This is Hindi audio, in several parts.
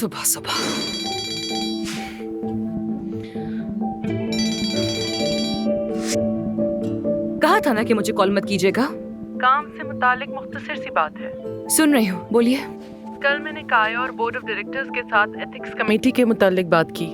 सुबह सुबह। कहा था ना कि मुझे कॉल मत कीजिएगा। काम से मुतालिक मुख्तसर सी बात है। सुन रही हूँ, बोलिए। कल मैंने काया और बोर्ड ऑफ डायरेक्टर्स के साथ एथिक्स कमेटी के मुतालिक बात की।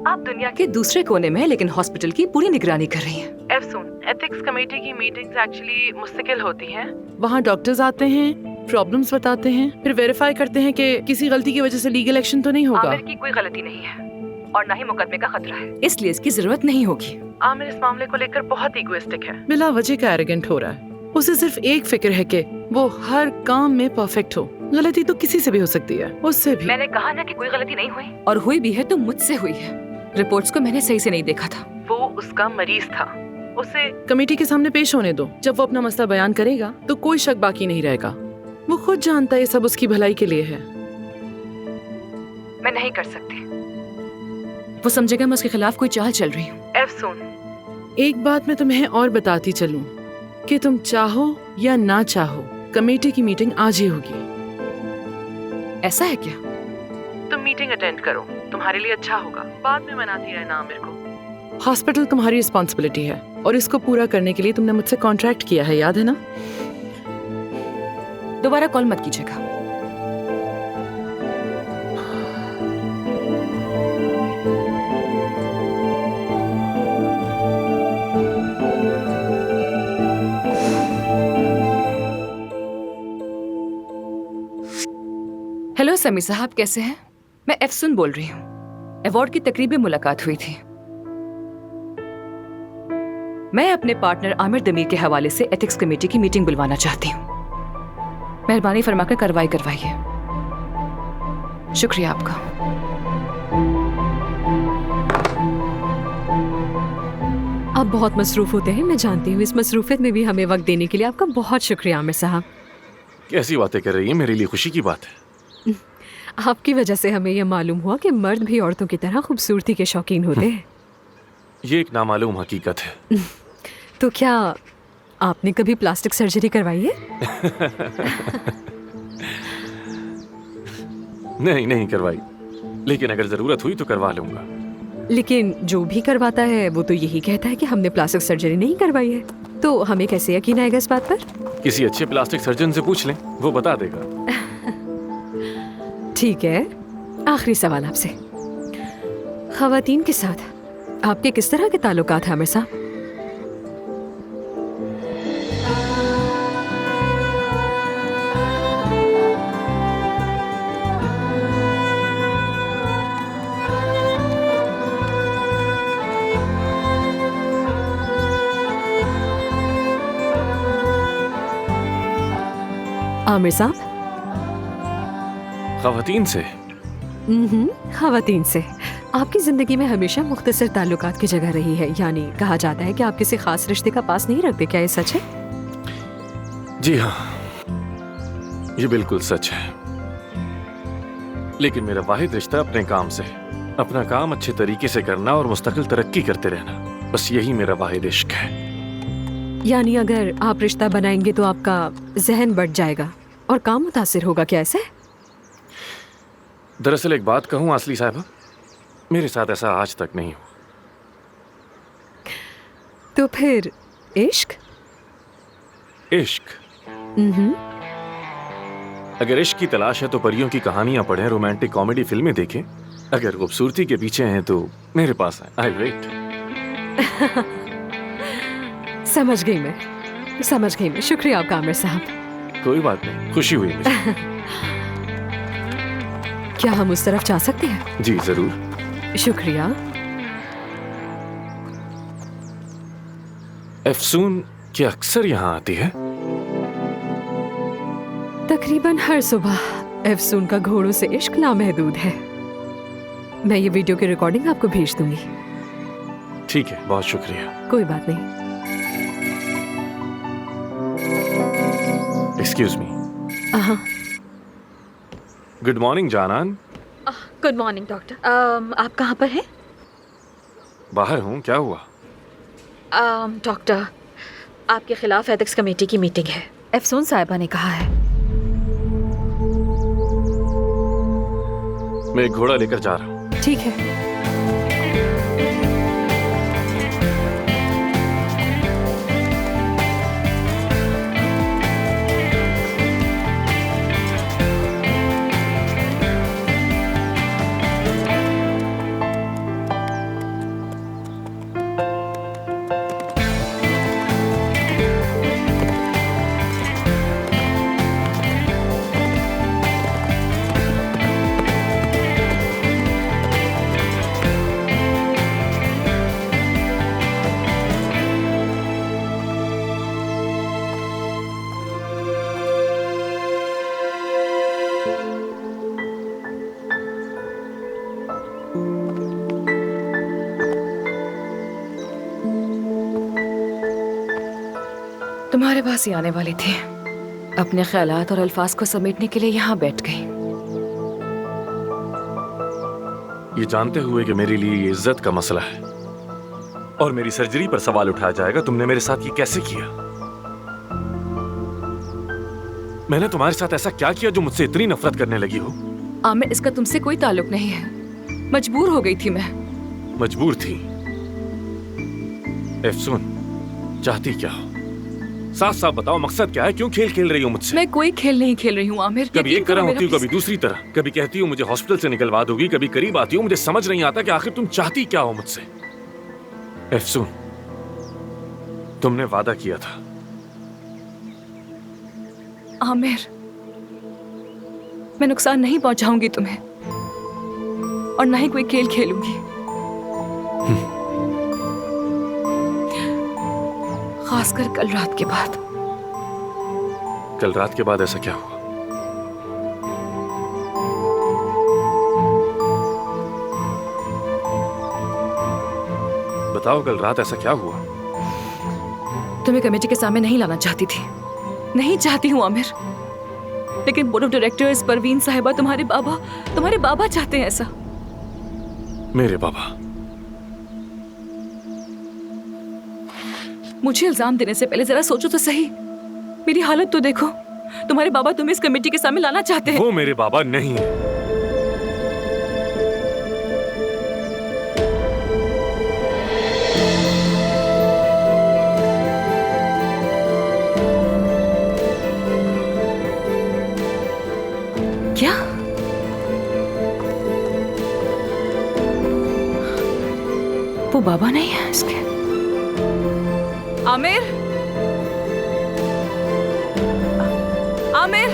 आप दुनिया के दूसरे कोने में हैं, लेकिन हॉस्पिटल की पूरी निगरानी कर रही हैं। एफसून, एथिक्स कमेटी की मीटिंग्स एक्चुअली मुस्तकिल होती हैं। वहाँ डॉक्टर्स आते हैं, प्रॉब्लम्स बताते हैं, फिर वेरीफाई करते हैं कि किसी गलती की वजह से लीगल एक्शन तो नहीं होगा। आमिर की कोई गलती नहीं है और ना ही मुकदमे का खतरा है, इसलिए इसकी जरूरत नहीं होगी। आमिर इस मामले को लेकर बहुत इगोइस्टिक है, बिला वजह का एरोगेंट हो रहा है। उसे सिर्फ एक फिक्र है कि वो हर काम में परफेक्ट हो। गलती तो किसी से भी हो सकती है, उससे भी। मैंने कहा ना कि कोई गलती नहीं हुई, और हुई भी है तो मुझसे हुई है। रिपोर्ट्स को मैंने सही से नहीं देखा था। वो उसका मरीज था, उसे कमेटी के सामने पेश होने दो। जब वो अपना मसला बयान करेगा तो कोई शक बाकी नहीं रहेगा। वो खुद जानता है ये सब उसकी भलाई के लिए है। मैं नहीं कर सकती। वो समझेगा मैं उसके खिलाफ कोई चाल चल रही हूँ। एफसून, एक बात मैं तुम्हें और बताती चलूं कि तुम चाहो या ना चाहो, कमेटी की मीटिंग आज ही होगी। ऐसा है क्या? तुम मीटिंग अटेंड करो, तुम्हारे लिए अच्छा होगा। बाद में मनाती रहना आमिर को। हॉस्पिटल तुम्हारी रिस्पॉन्सिबिलिटी है और इसको पूरा करने के लिए तुमने मुझसे कॉन्ट्रैक्ट किया है, याद है ना? दोबारा कॉल मत कीजिएगा। हेलो समी साहब, कैसे हैं? मैं एफसून बोल रही हूँ। अवार्ड की तकरीब में मुलाकात हुई थी। मैं अपने पार्टनर आमिर दमीर के हवाले से एथिक्स कमेटी की मीटिंग बुलवाना चाहती हूँ। मेहरबानी फरमाकर कार्रवाई करवाइए। शुक्रिया आपका। आप बहुत मसरूफ होते हैं, मैं जानती हूँ। इस मसरूफियत में भी हमें वक्त देने के लिए आपका बहुत शुक्रिया आमिर साहब। कैसी बातें कर रही हैं? मेरे लिए खुशी की बात है। आपकी वजह से हमें यह मालूम हुआ कि मर्द भी औरतों की तरह खूबसूरती के शौकीन होते हैं। ये एक नामालूम हकीकत है। तो क्या आपने कभी प्लास्टिक सर्जरी करवाई है? नहीं करवाई, लेकिन अगर जरूरत हुई तो करवा लूंगा। लेकिन जो भी करवाता है वो तो यही कहता है कि हमने प्लास्टिक सर्जरी नहीं करवाई है। तो हमें कैसे यकीन आएगा इस बात पर? किसी अच्छे प्लास्टिक सर्जन से पूछ लें, वो बता देगा। ठीक है, आखिरी सवाल आपसे। खवातीन के साथ आपके किस तरह के ताल्लुकात हैं आमिर साहब? आमिर साहब, खवातीन से? खवातीन से। आपकी जिंदगी में हमेशा मुख्तसर ताल्लुकात की जगह रही है, यानी कहा जाता है कि आप किसी खास रिश्ते का पास नहीं रखते। क्या ये सच है? जी हाँ, ये बिल्कुल सच है। लेकिन मेरा वाहिद रिश्ता अपने काम से है। अपना काम अच्छे तरीके से करना और मुस्तकिल तरक्की करते रहना, बस यही मेरा वाहिद इश्क है। यानी अगर आप रिश्ता बनाएंगे तो आपका जहन बढ़ जाएगा और काम मुतासिर होगा, क्या ऐसे? दरअसल एक बात कहूँ आसली साहबा, मेरे साथ ऐसा आज तक नहीं हुआ। तो फिर इश्क? इश्क? अगर इश्क की तलाश है तो परियों की कहानियां पढ़ें, रोमांटिक कॉमेडी फिल्में देखें। अगर खूबसूरती के पीछे हैं तो मेरे पास है, आई वेट। समझ गई मैं। शुक्रिया आपका आमिर साहब। कोई बात नहीं, खुशी हुई मुझे। क्या हम उस तरफ जा सकते हैं? जी जरूर। शुक्रिया। एफसून क्या अक्सर यहाँ आती है? तकरीबन हर सुबह। एफसून का घोड़ों से इश्क लामहदूद है। मैं ये वीडियो की रिकॉर्डिंग आपको भेज दूंगी। ठीक है, बहुत शुक्रिया। कोई बात नहीं। Excuse me. Good morning Janan. Good morning doctor. आप कहाँ पर हैं? बाहर हूँ, क्या हुआ? डॉक्टर, आपके खिलाफ एथिक्स कमेटी की मीटिंग है। एफसून साहिबा ने कहा है। मैं एक घोड़ा लेकर जा रहा हूँ। ठीक है। तुम्हारे पास ही आने वाली थी। अपने ख्यालात और अल्फाज को समेटने के लिए यहाँ बैठ गई। ये जानते हुए कि मेरे लिए ये इज्जत का मसला है और मेरी सर्जरी पर सवाल उठाया जाएगा, तुमने मेरे साथ ये कैसे किया? मैंने तुम्हारे साथ ऐसा क्या किया जो मुझसे इतनी नफरत करने लगी हो? आमिर, इसका तुमसे कोई ताल्लुक नहीं है। मजबूर हो गई थी मैं। मजबूर थी? एफसून, चाहती क्या हो? साफ साफ बताओ, मकसद क्या है? क्यों खेल खेल रही हो मुझसे? मैं कोई खेल नहीं खेल रही हूँ आमिर। कभी एक तरह होती हो, कभी दूसरी तरह। कभी कहती हो मुझे हॉस्पिटल से निकलवा दोगी, कभी करीब आती हो। मुझे समझ नहीं आता कि आखिर तुम चाहती क्या हो मुझसे। एफसून, तुमने वादा किया था। आमिर, मैं नुकसान नहीं पहुंचाऊंगी तुम्हें और ना ही कोई खेल खेलूंगी। खासकर कल रात के बाद। कल रात के बाद ऐसा क्या हुआ? बताओ, कल रात ऐसा क्या हुआ? तुम्हें कमेटी के सामने नहीं लाना चाहती थी। नहीं चाहती हूँ आमिर, लेकिन बोर्ड ऑफ डायरेक्टर्स, परवीन साहिबा, तुम्हारे बाबा चाहते हैं ऐसा। मेरे बाबा? मुझे इल्जाम देने से पहले जरा सोचो तो सही। मेरी हालत तो देखो। तुम्हारे बाबा तुम्हें इस कमेटी के सामने लाना चाहते हैं। वो मेरे बाबा नहीं है। क्या? वो बाबा नहीं है इसके? आमिर, आमिर,